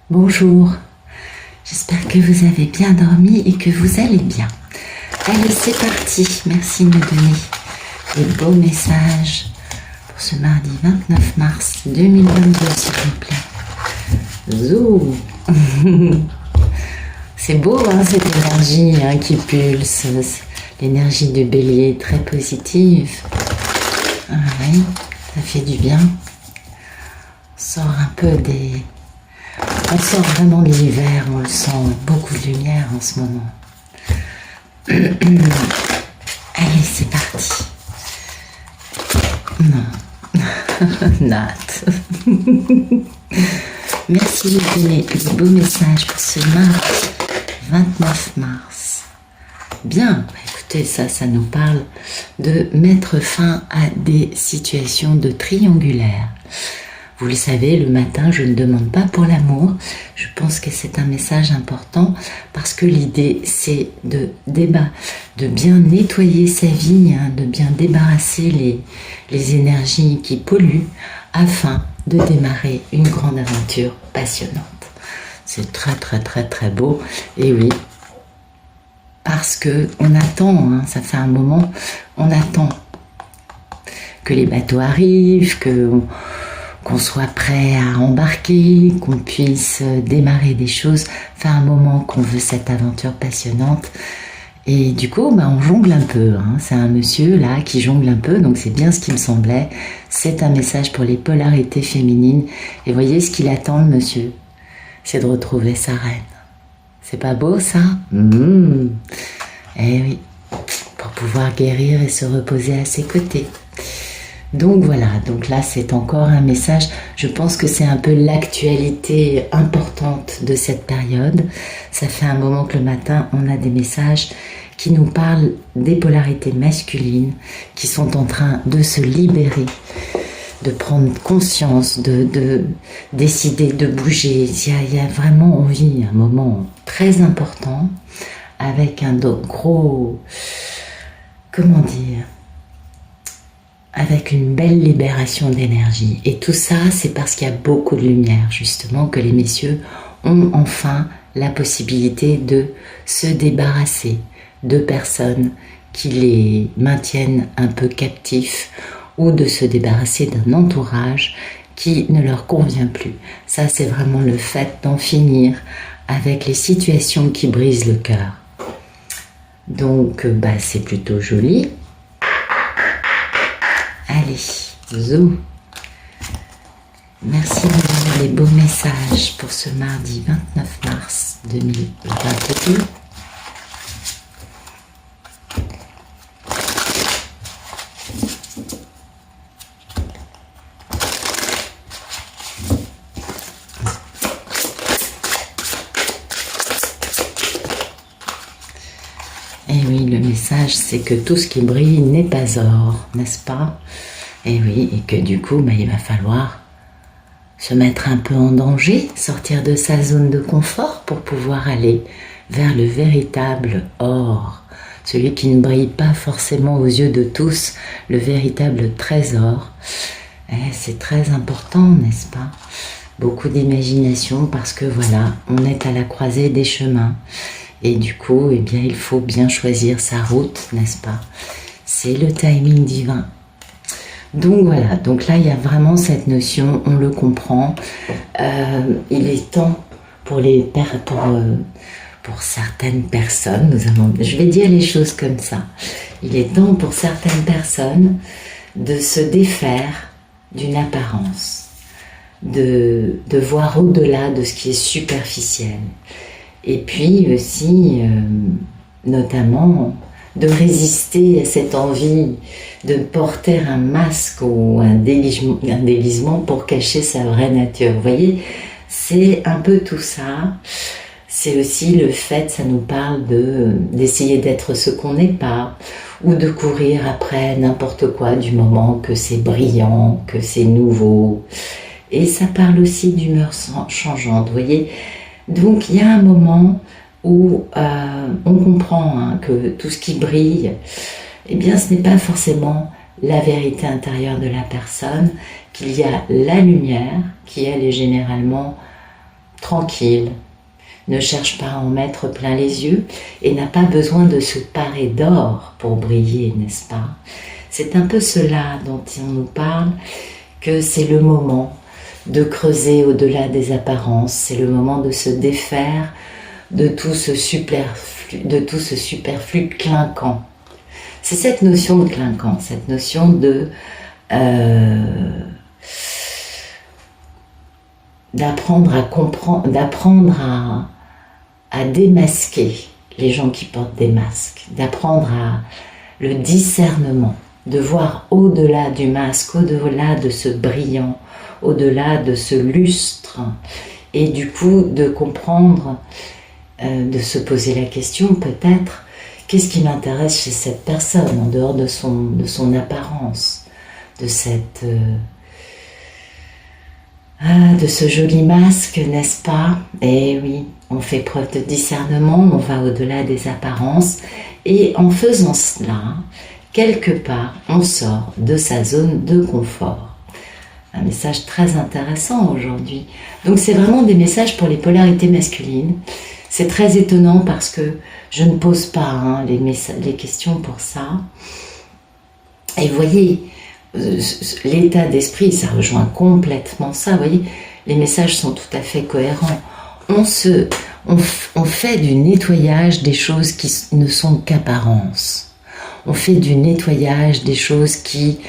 Bonjour, j'espère que vous avez bien dormi et que vous allez bien. Allez, c'est parti. Merci de me donner des beaux messages pour ce mardi 29 mars 2022, s'il vous plaît. Zou. C'est beau, hein, cette énergie qui pulse, l'énergie du bélier, très positive. Ah oui, ça fait du bien. On sort un peu des... On sort vraiment de l'hiver, on le sent, beaucoup de lumière en ce moment. Allez, c'est parti. Non. Nat. Merci de donner des beaux messages pour ce mardi 29 mars. Bien, écoutez, ça nous parle de mettre fin à des situations de triangulaire. Vous le savez, le matin, je ne demande pas pour l'amour. Je pense que c'est un message important parce que l'idée, c'est de bien nettoyer sa vie, de bien débarrasser les énergies qui polluent afin de démarrer une grande aventure passionnante. C'est très, très, très, très beau. Et oui, parce que on attend, ça fait un moment, on attend que les bateaux arrivent, qu'on soit prêt à embarquer, qu'on puisse démarrer des choses. Fait un moment qu'on veut cette aventure passionnante. Et du coup, on jongle un peu. C'est un monsieur là qui jongle un peu, donc c'est bien ce qui me semblait. C'est un message pour les polarités féminines. Et voyez ce qu'il attend, le monsieur. C'est de retrouver sa reine. C'est pas beau, ça? Eh oui, pour pouvoir guérir et se reposer à ses côtés. Donc voilà, donc là c'est encore un message, je pense que c'est un peu l'actualité importante de cette période. Ça fait un moment que le matin on a des messages qui nous parlent des polarités masculines qui sont en train de se libérer, de prendre conscience, de décider de bouger. Il y a vraiment envie, un moment très important avec un gros, comment dire, avec une belle libération d'énergie. Et tout ça, c'est parce qu'il y a beaucoup de lumière, justement, que les messieurs ont enfin la possibilité de se débarrasser de personnes qui les maintiennent un peu captifs ou de se débarrasser d'un entourage qui ne leur convient plus. Ça, c'est vraiment le fait d'en finir avec les situations qui brisent le cœur. Donc, c'est plutôt joli. Allez, zou. Merci de me donner les beaux messages pour ce mardi 29 mars 2022. Et oui, le message, c'est que tout ce qui brille n'est pas or, n'est-ce pas? Et oui, et que du coup, il va falloir se mettre un peu en danger, sortir de sa zone de confort pour pouvoir aller vers le véritable or, celui qui ne brille pas forcément aux yeux de tous, le véritable trésor. C'est très important, n'est-ce pas? Beaucoup d'imagination parce que voilà, on est à la croisée des chemins. Et du coup, il faut bien choisir sa route, n'est-ce pas? C'est le timing divin. Donc voilà, donc là, il y a vraiment cette notion, on le comprend. Il est temps pour certaines personnes, je vais dire les choses comme ça, il est temps pour certaines personnes de se défaire d'une apparence, de voir au-delà de ce qui est superficiel. Et puis aussi, notamment, de résister à cette envie de porter un masque ou un déguisement pour cacher sa vraie nature. Vous voyez, c'est un peu tout ça. C'est aussi le fait, ça nous parle d'essayer d'être ce qu'on n'est pas, ou de courir après n'importe quoi du moment que c'est brillant, que c'est nouveau. Et ça parle aussi d'humeur changeante, vous voyez. Donc il y a un moment où on comprend que tout ce qui brille, ce n'est pas forcément la vérité intérieure de la personne, qu'il y a la lumière qui elle est généralement tranquille, ne cherche pas à en mettre plein les yeux et n'a pas besoin de se parer d'or pour briller, n'est-ce pas? C'est un peu cela dont on nous parle, que c'est le moment de creuser au-delà des apparences, c'est le moment de se défaire de tout ce superflu clinquant. C'est cette notion de clinquant, cette notion de d'apprendre à comprendre, d'apprendre à démasquer les gens qui portent des masques, d'apprendre à le discernement, de voir au-delà du masque, au-delà de ce brillant, au-delà de ce lustre, et du coup de comprendre, de se poser la question peut-être, qu'est-ce qui m'intéresse chez cette personne, en dehors de son apparence, de cette... de ce joli masque, n'est-ce pas? Eh oui, on fait preuve de discernement, on va au-delà des apparences, et en faisant cela, quelque part, on sort de sa zone de confort. Un message très intéressant aujourd'hui. Donc c'est vraiment des messages pour les polarités masculines. C'est très étonnant parce que je ne pose pas les questions pour ça. Et vous voyez, l'état d'esprit, ça rejoint complètement ça. Vous voyez, les messages sont tout à fait cohérents. On fait du nettoyage des choses qui ne sont qu'apparence. On fait du nettoyage des choses qui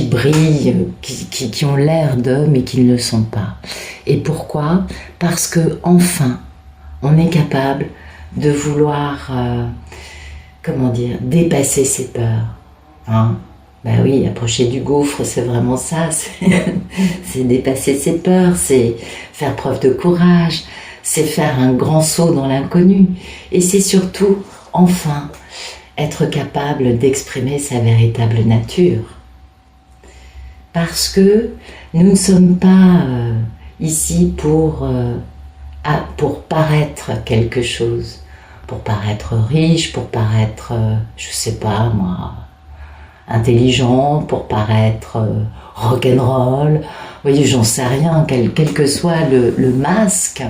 brillent, qui ont l'air d'hommes et qui ne le sont pas. Et pourquoi? Parce que enfin, on est capable de vouloir, dépasser ses peurs. Hein? Ben oui, approcher du gouffre, c'est vraiment ça, c'est dépasser ses peurs, c'est faire preuve de courage, c'est faire un grand saut dans l'inconnu, et c'est surtout, enfin, être capable d'exprimer sa véritable nature. Parce que nous ne sommes pas ici pour paraître quelque chose, pour paraître riche, pour paraître, je sais pas moi, intelligent, pour paraître rock'n'roll. Vous voyez, j'en sais rien, quel que soit le masque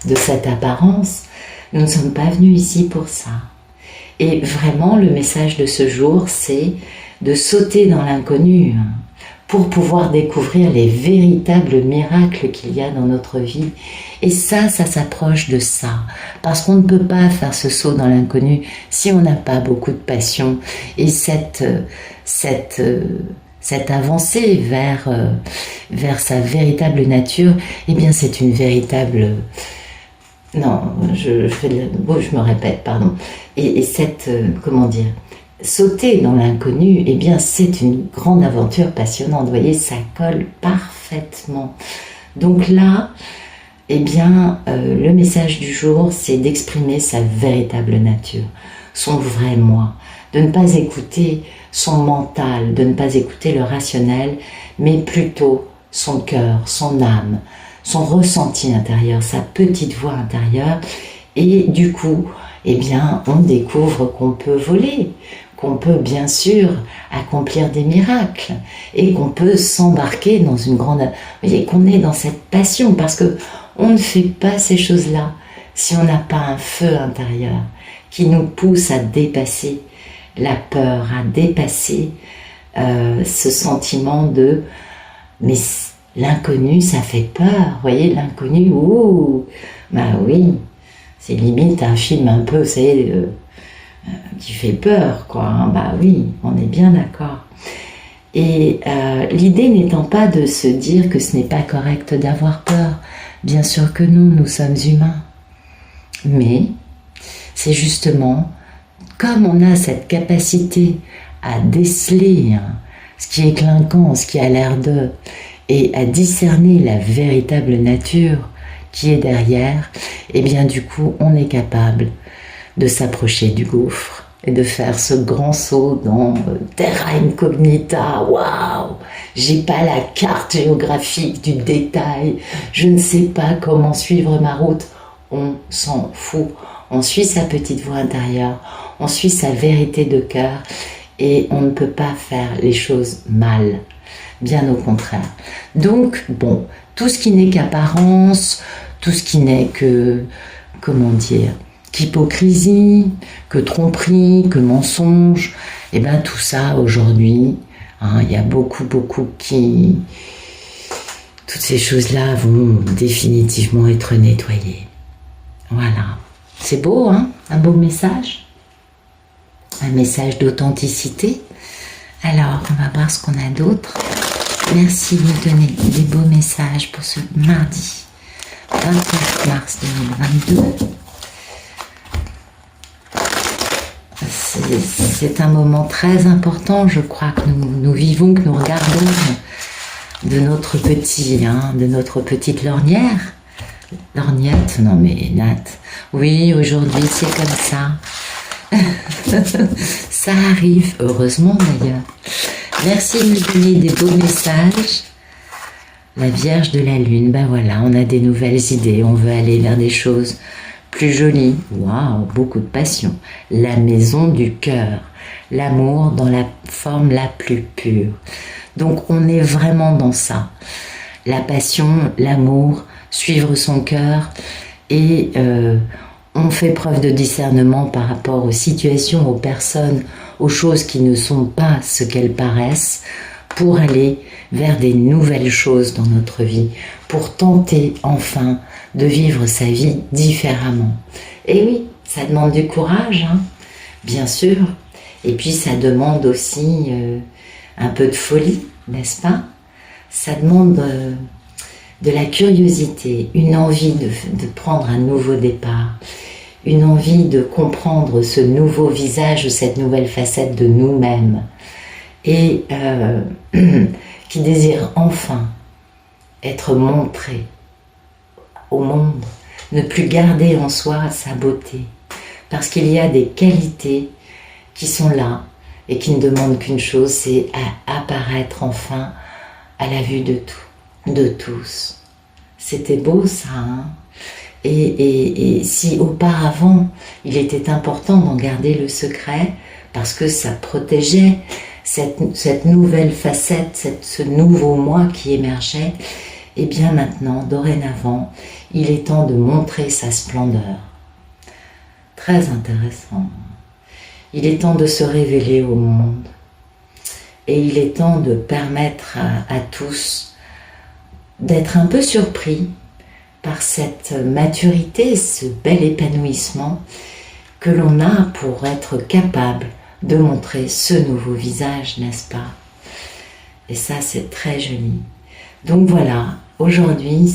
de cette apparence, nous ne sommes pas venus ici pour ça. Et vraiment, le message de ce jour, c'est de sauter dans l'inconnu pour pouvoir découvrir les véritables miracles qu'il y a dans notre vie. Et ça s'approche de ça. Parce qu'on ne peut pas faire ce saut dans l'inconnu si on n'a pas beaucoup de passion. Et cette avancée vers sa véritable nature, eh bien c'est une véritable... Non, je me répète, pardon. Et cette, sauter dans l'inconnu, eh bien c'est une grande aventure passionnante. Vous voyez, ça colle parfaitement. Donc là, eh bien, le message du jour, c'est d'exprimer sa véritable nature, son vrai moi, de ne pas écouter son mental, de ne pas écouter le rationnel, mais plutôt son cœur, son âme, son ressenti intérieur, sa petite voix intérieure, et du coup, eh bien, on découvre qu'on peut voler, qu'on peut bien sûr accomplir des miracles, et qu'on peut s'embarquer dans une grande... Vous voyez, qu'on est dans cette passion, parce que on ne fait pas ces choses-là si on n'a pas un feu intérieur qui nous pousse à dépasser la peur, à dépasser ce sentiment de... Mais l'inconnu, ça fait peur, vous voyez, l'inconnu, ouh, bah oui, c'est limite un film un peu, vous savez, qui fait peur, quoi, hein, bah oui, on est bien d'accord. Et l'idée n'étant pas de se dire que ce n'est pas correct d'avoir peur, bien sûr que non, nous sommes humains, mais c'est justement, comme on a cette capacité à déceler ce qui est clinquant, ce qui a l'air de... et à discerner la véritable nature qui est derrière, et bien du coup, on est capable de s'approcher du gouffre et de faire ce grand saut dans Terra Incognita. Waouh! J'ai pas la carte géographique du détail, je ne sais pas comment suivre ma route. On s'en fout. On suit sa petite voix intérieure, on suit sa vérité de cœur, et on ne peut pas faire les choses mal. Bien au contraire. Donc, bon, tout ce qui n'est qu'apparence, tout ce qui n'est que, comment dire, qu'hypocrisie, que tromperie, que mensonge, et bien tout ça aujourd'hui, hein, il y a beaucoup qui... Toutes ces choses-là vont définitivement être nettoyées. Voilà. C'est beau, hein? Un beau message. Un message d'authenticité. Alors, on va voir ce qu'on a d'autre. Merci de nous donner des beaux messages pour ce mardi 29 mars 2022. C'est un moment très important, je crois, que nous vivons, que nous regardons de notre de notre petite lorgnière. Lorgnette, non mais Nat. Oui, aujourd'hui c'est comme ça. Ça arrive, heureusement d'ailleurs. Merci de nous donner des beaux messages. La Vierge de la Lune, ben voilà, on a des nouvelles idées, on veut aller vers des choses plus jolies. Waouh, beaucoup de passion. La maison du cœur, l'amour dans la forme la plus pure. Donc on est vraiment dans ça. La passion, l'amour, suivre son cœur et on fait preuve de discernement par rapport aux situations, aux personnes, aux choses qui ne sont pas ce qu'elles paraissent pour aller vers des nouvelles choses dans notre vie, pour tenter enfin de vivre sa vie différemment. Et oui, ça demande du courage, hein, bien sûr, et puis ça demande aussi un peu de folie, n'est-ce pas? Ça demande de la curiosité, une envie de prendre un nouveau départ, une envie de comprendre ce nouveau visage ou cette nouvelle facette de nous-mêmes et qui désire enfin être montré au monde, ne plus garder en soi sa beauté, parce qu'il y a des qualités qui sont là et qui ne demandent qu'une chose, c'est à apparaître enfin à la vue de tous. C'était beau ça, hein? Et si auparavant il était important d'en garder le secret parce que ça protégeait cette nouvelle facette, ce nouveau moi qui émergeait, et bien maintenant, dorénavant, il est temps de montrer sa splendeur. Très intéressant. Il est temps de se révéler au monde. Et il est temps de permettre à tous d'être un peu surpris par cette maturité, ce bel épanouissement que l'on a pour être capable de montrer ce nouveau visage, n'est-ce pas? Et ça, c'est très joli. Donc voilà, aujourd'hui,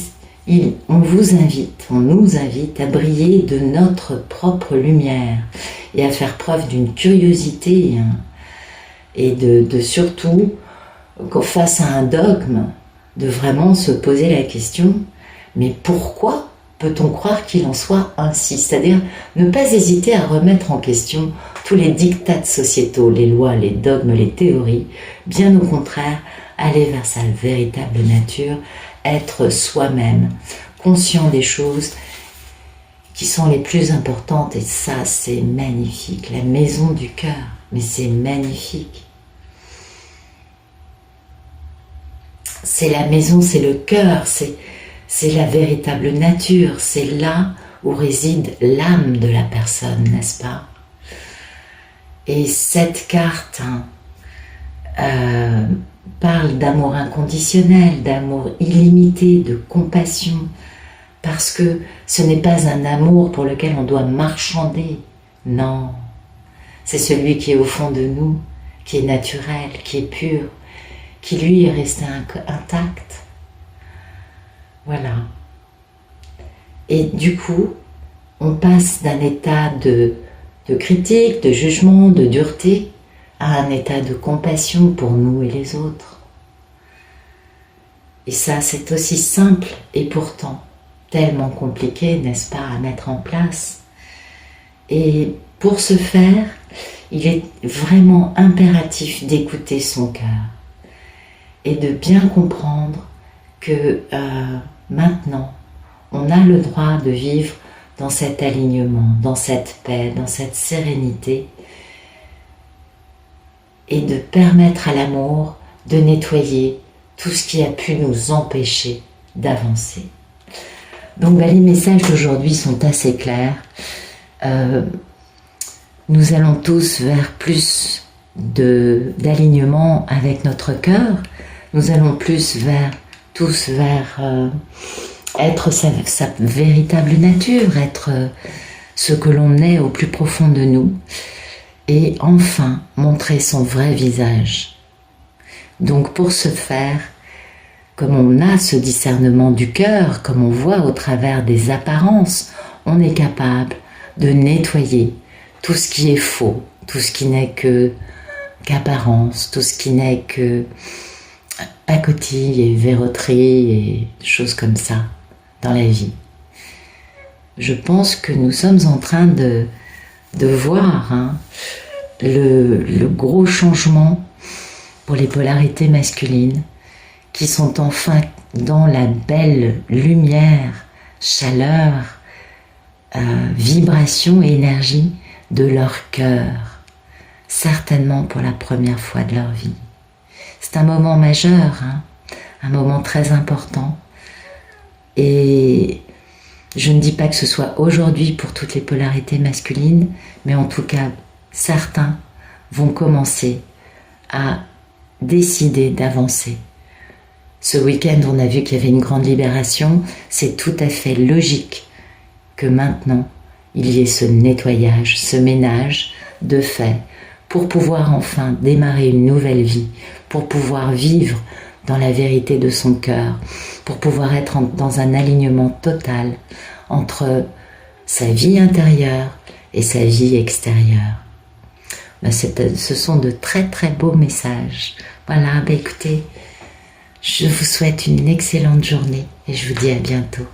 on vous invite, on nous invite à briller de notre propre lumière et à faire preuve d'une curiosité, hein, et de surtout, face à un dogme, de vraiment se poser la question, mais pourquoi peut-on croire qu'il en soit ainsi? C'est-à-dire ne pas hésiter à remettre en question tous les dictats sociétaux, les lois, les dogmes, les théories, bien au contraire, aller vers sa véritable nature, être soi-même, conscient des choses qui sont les plus importantes, et ça c'est magnifique, la maison du cœur, mais c'est magnifique. C'est la maison, c'est le cœur, c'est la véritable nature, c'est là où réside l'âme de la personne, n'est-ce pas? Et cette carte parle d'amour inconditionnel, d'amour illimité, de compassion, parce que ce n'est pas un amour pour lequel on doit marchander, non, c'est celui qui est au fond de nous, qui est naturel, qui est pur, qui lui est resté intact. Voilà. Et du coup, on passe d'un état de critique, de jugement, de dureté, à un état de compassion pour nous et les autres. Et ça, c'est aussi simple et pourtant tellement compliqué, n'est-ce pas, à mettre en place. Et pour ce faire, il est vraiment impératif d'écouter son cœur et de bien comprendre que maintenant, on a le droit de vivre dans cet alignement, dans cette paix, dans cette sérénité, et de permettre à l'amour de nettoyer tout ce qui a pu nous empêcher d'avancer. Donc les messages d'aujourd'hui sont assez clairs. Nous allons tous vers plus d'alignement avec notre cœur. Nous allons tous vers être sa véritable nature, être ce que l'on est au plus profond de nous, et enfin montrer son vrai visage. Donc pour ce faire, comme on a ce discernement du cœur, comme on voit au travers des apparences, on est capable de nettoyer tout ce qui est faux, tout ce qui n'est qu'apparence, tout ce qui n'est que pacotille et verroterie et choses comme ça dans la vie. Je pense que nous sommes en train de voir le gros changement pour les polarités masculines qui sont enfin dans la belle lumière, chaleur, vibration et énergie de leur cœur, certainement pour la première fois de leur vie. C'est un moment majeur, un moment très important, et je ne dis pas que ce soit aujourd'hui pour toutes les polarités masculines, mais en tout cas, certains vont commencer à décider d'avancer. Ce week-end, on a vu qu'il y avait une grande libération. C'est tout à fait logique que maintenant, il y ait ce nettoyage, ce ménage de fait, pour pouvoir enfin démarrer une nouvelle vie, pour pouvoir vivre dans la vérité de son cœur, pour pouvoir être dans un alignement total entre sa vie intérieure et sa vie extérieure. Ce sont de très très beaux messages. Voilà, écoutez, je vous souhaite une excellente journée et je vous dis à bientôt.